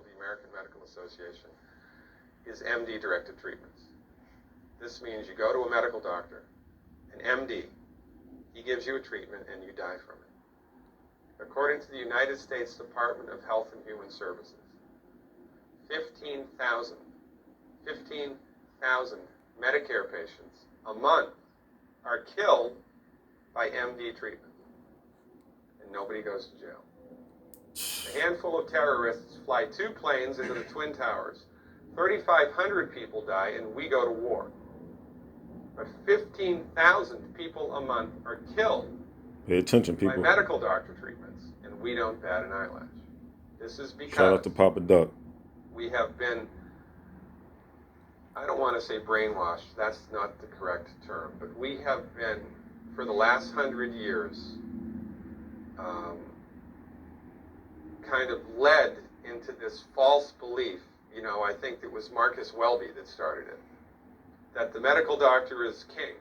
of the American Medical Association is MD-directed treatments. This means you go to a medical doctor, an MD, he gives you a treatment and you die from it. According to the United States Department of Health and Human Services, 15,000 Medicare patients a month are killed by MD treatment, and nobody goes to jail. A handful of terrorists fly 2 planes into the Twin Towers. 3,500 people die, and we go to war. But 15,000 people a month are killed Pay attention, by people. medical doctor treatments, and we don't bat an eyelash. This is because Shout out to Papa Duck. we have been, I don't want to say brainwashed, that's not the correct term, but we have been, for the last 100 years, kind of led into this false belief. You know, I think it was Marcus Welby that started it, that the medical doctor is king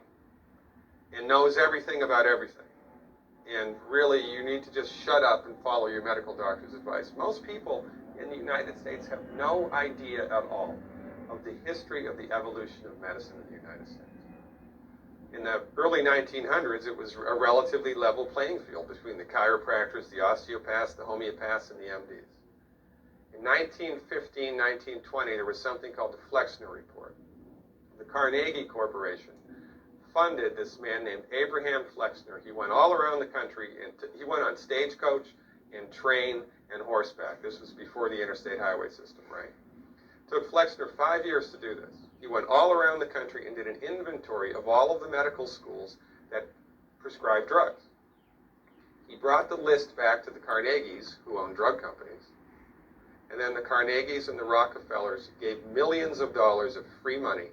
and knows everything about everything. And really, you need to just shut up and follow your medical doctor's advice. Most people in the United States have no idea at all of the history of the evolution of medicine in the United States. In the early 1900s, it was a relatively level playing field between the chiropractors, the osteopaths, the homeopaths, and the MDs. In 1915, 1920, there was something called the Flexner Report. The Carnegie Corporation funded this man named Abraham Flexner. He went all around the country, and he went on stagecoach and train and horseback. This was before the interstate highway system, right? It took Flexner 5 years to do this. He went all around the country and did an inventory of all of the medical schools that prescribed drugs. He brought the list back to the Carnegies, who own drug companies, and then the Carnegies and the Rockefellers gave millions of dollars of free money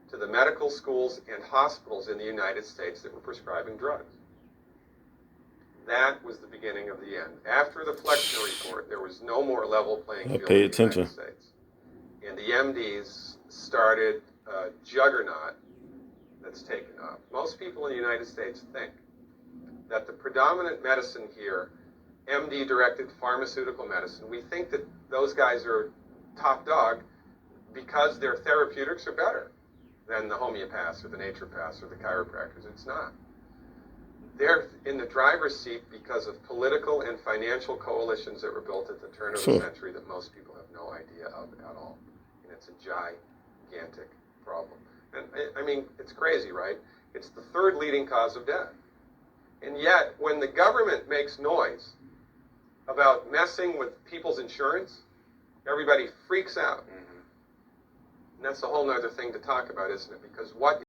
to the medical schools and hospitals in the United States that were prescribing drugs. That was the beginning of the end. After the Flexner Report, there was no more level playing field Pay in the attention. United States. And the MDs started a juggernaut that's taken off. Most people in the United States think that the predominant medicine here, MD-directed pharmaceutical medicine, we think that those guys are top dog because their therapeutics are better than the homeopaths or the naturopaths or the chiropractors. It's not. They're in the driver's seat because of political and financial coalitions that were built at the turn of the century that most people have no idea of at all. And it's a gigantic problem. And I mean, it's crazy, right? It's the 3rd leading cause of death. And yet, when the government makes noise about messing with people's insurance, everybody freaks out. And that's a whole other thing to talk about, isn't it? Because what